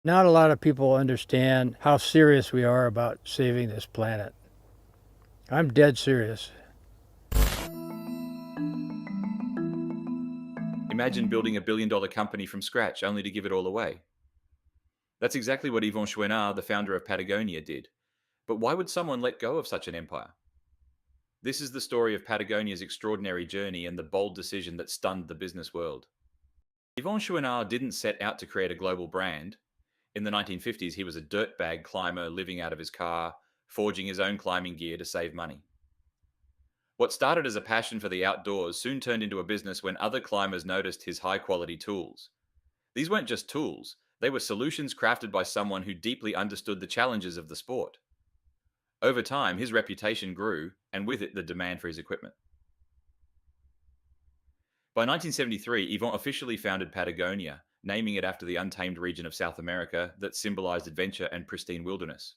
Not a lot of people understand how serious we are about saving this planet. I'm dead serious. Imagine building a $1 billion company from scratch only to give it all away. That's exactly what Yvon Chouinard, the founder of Patagonia, did. But why would someone let go of such an empire? This is the story of Patagonia's extraordinary journey and the bold decision that stunned the business world. Yvon Chouinard didn't set out to create a global brand. In the 1950s, he was a dirtbag climber living out of his car, forging his own climbing gear to save money. What started as a passion for the outdoors soon turned into a business when other climbers noticed his high quality tools. These weren't just tools, they were solutions crafted by someone who deeply understood the challenges of the sport. Over time, his reputation grew, and with it, the demand for his equipment. By 1973, Yvon officially founded Patagonia, naming it after the untamed region of South America that symbolized adventure and pristine wilderness.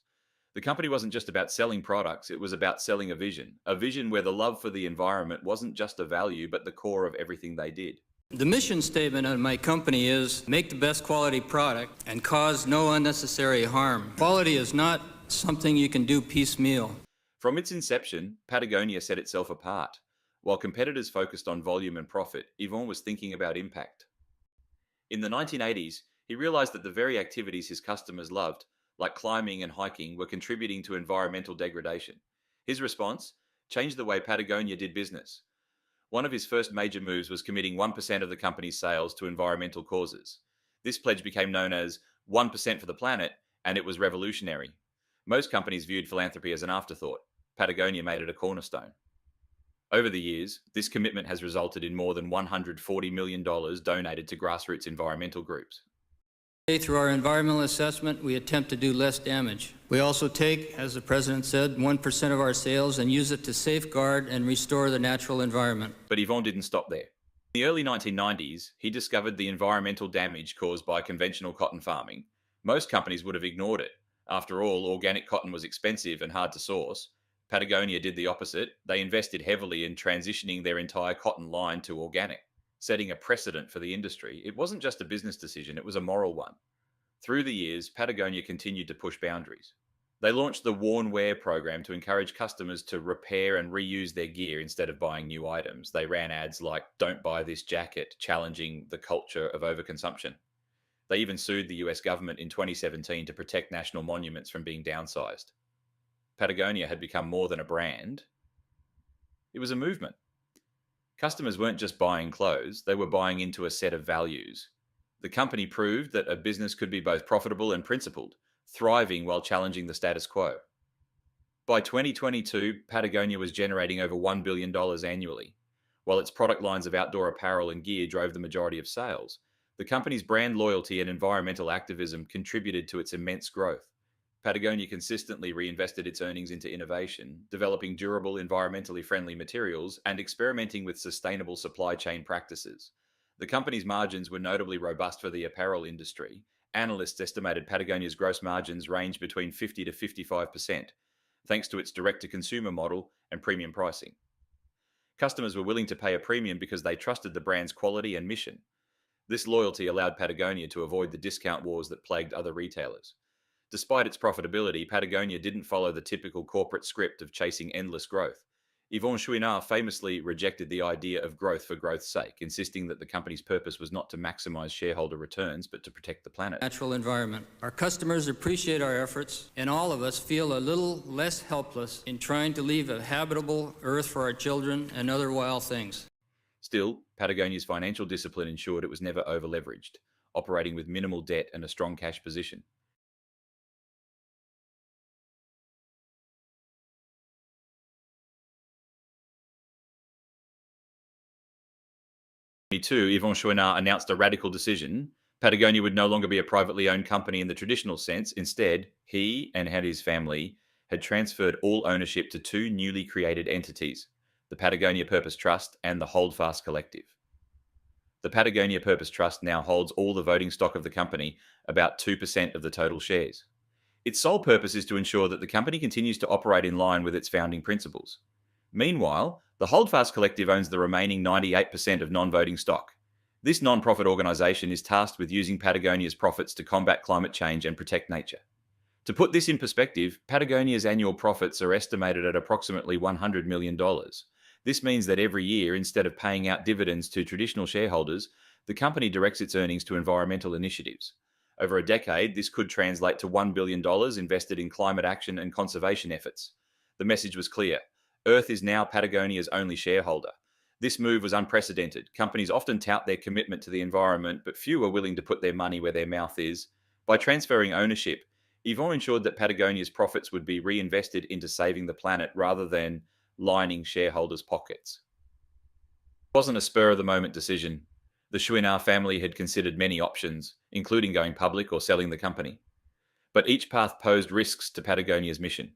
The company wasn't just about selling products, it was about selling a vision where the love for the environment wasn't just a value, but the core of everything they did. The mission statement of my company is make the best quality product and cause no unnecessary harm. Quality is not something you can do piecemeal. From its inception, Patagonia set itself apart. While competitors focused on volume and profit, Yvon was thinking about impact. In the 1980s, he realized that the very activities his customers loved, like climbing and hiking, were contributing to environmental degradation. His response changed the way Patagonia did business. One of his first major moves was committing 1% of the company's sales to environmental causes. This pledge became known as 1% for the planet, and it was revolutionary. Most companies viewed philanthropy as an afterthought. Patagonia made it a cornerstone. Over the years, this commitment has resulted in more than $140 million donated to grassroots environmental groups. Through our environmental assessment, we attempt to do less damage. We also take, as the President said, 1% of our sales and use it to safeguard and restore the natural environment. But Yvon didn't stop there. In the early 1990s, he discovered the environmental damage caused by conventional cotton farming. Most companies would have ignored it. After all, organic cotton was expensive and hard to source. Patagonia did the opposite. They invested heavily in transitioning their entire cotton line to organic, setting a precedent for the industry. It wasn't just a business decision, it was a moral one. Through the years, Patagonia continued to push boundaries. They launched the Worn Wear program to encourage customers to repair and reuse their gear instead of buying new items. They ran ads like, "Don't buy this jacket," challenging the culture of overconsumption. They even sued the US government in 2017 to protect national monuments from being downsized. Patagonia had become more than a brand, it was a movement. Customers weren't just buying clothes, they were buying into a set of values. The company proved that a business could be both profitable and principled, thriving while challenging the status quo. By 2022, Patagonia was generating over $1 billion annually. While its product lines of outdoor apparel and gear drove the majority of sales, the company's brand loyalty and environmental activism contributed to its immense growth. Patagonia consistently reinvested its earnings into innovation, developing durable, environmentally friendly materials, and experimenting with sustainable supply chain practices. The company's margins were notably robust for the apparel industry. Analysts estimated Patagonia's gross margins ranged between 50 to 55%, thanks to its direct-to-consumer model and premium pricing. Customers were willing to pay a premium because they trusted the brand's quality and mission. This loyalty allowed Patagonia to avoid the discount wars that plagued other retailers. Despite its profitability, Patagonia didn't follow the typical corporate script of chasing endless growth. Yvon Chouinard famously rejected the idea of growth for growth's sake, insisting that the company's purpose was not to maximize shareholder returns, but to protect the planet. Natural environment. Our customers appreciate our efforts, and all of us feel a little less helpless in trying to leave a habitable earth for our children and other wild things. Still, Patagonia's financial discipline ensured it was never over-leveraged, operating with minimal debt and a strong cash position. In 2022, Yvon Chouinard announced a radical decision. Patagonia would no longer be a privately owned company in the traditional sense. Instead, he and his family had transferred all ownership to two newly created entities, the Patagonia Purpose Trust and the Holdfast Collective. The Patagonia Purpose Trust now holds all the voting stock of the company, about 2% of the total shares. Its sole purpose is to ensure that the company continues to operate in line with its founding principles. Meanwhile, the Holdfast Collective owns the remaining 98% of non-voting stock. This non-profit organization is tasked with using Patagonia's profits to combat climate change and protect nature. To put this in perspective, Patagonia's annual profits are estimated at approximately $100 million. This means that every year, instead of paying out dividends to traditional shareholders, the company directs its earnings to environmental initiatives. Over a decade, this could translate to $1 billion invested in climate action and conservation efforts. The message was clear. Earth is now Patagonia's only shareholder. This move was unprecedented. Companies often tout their commitment to the environment, but few are willing to put their money where their mouth is. By transferring ownership, Yvon ensured that Patagonia's profits would be reinvested into saving the planet rather than lining shareholders' pockets. It wasn't a spur-of-the-moment decision. The Chouinard family had considered many options, including going public or selling the company. But each path posed risks to Patagonia's mission.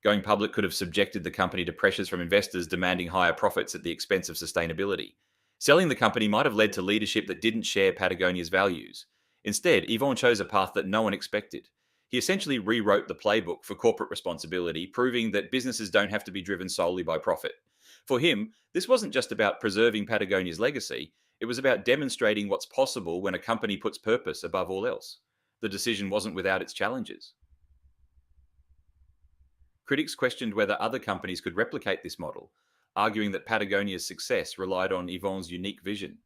Going public could have subjected the company to pressures from investors demanding higher profits at the expense of sustainability. Selling the company might have led to leadership that didn't share Patagonia's values. Instead, Yvon chose a path that no one expected. He essentially rewrote the playbook for corporate responsibility, proving that businesses don't have to be driven solely by profit. For him, this wasn't just about preserving Patagonia's legacy, it was about demonstrating what's possible when a company puts purpose above all else. The decision wasn't without its challenges. Critics questioned whether other companies could replicate this model, arguing that Patagonia's success relied on Yvon's unique vision.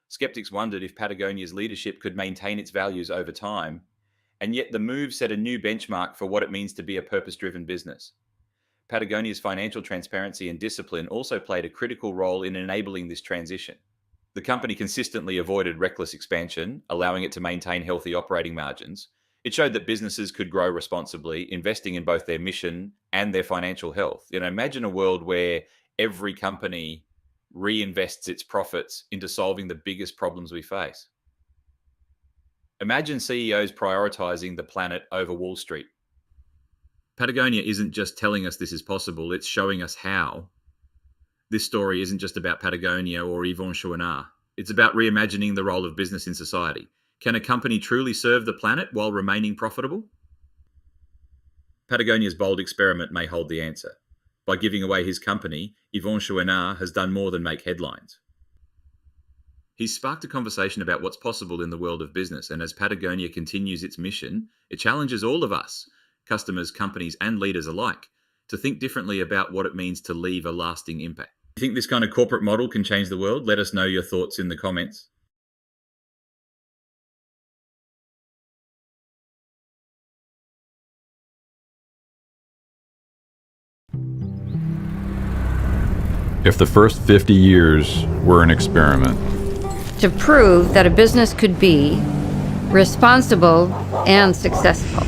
Skeptics wondered if Patagonia's leadership could maintain its values over time, and yet the move set a new benchmark for what it means to be a purpose-driven business. Patagonia's financial transparency and discipline also played a critical role in enabling this transition. The company consistently avoided reckless expansion, allowing it to maintain healthy operating margins. It showed that businesses could grow responsibly, investing in both their mission and their financial health. Imagine a world where every company reinvests its profits into solving the biggest problems we face. Imagine CEOs prioritizing the planet over Wall Street. Patagonia isn't just telling us this is possible, it's showing us how. This story isn't just about Patagonia or Yvon Chouinard. It's about reimagining the role of business in society. Can a company truly serve the planet while remaining profitable? Patagonia's bold experiment may hold the answer. By giving away his company, Yvon Chouinard has done more than make headlines. He's sparked a conversation about what's possible in the world of business, and as Patagonia continues its mission, it challenges all of us, customers, companies, and leaders alike, to think differently about what it means to leave a lasting impact. Do you think this kind of corporate model can change the world? Let us know your thoughts in the comments. If the first 50 years were an experiment, to prove that a business could be responsible and successful.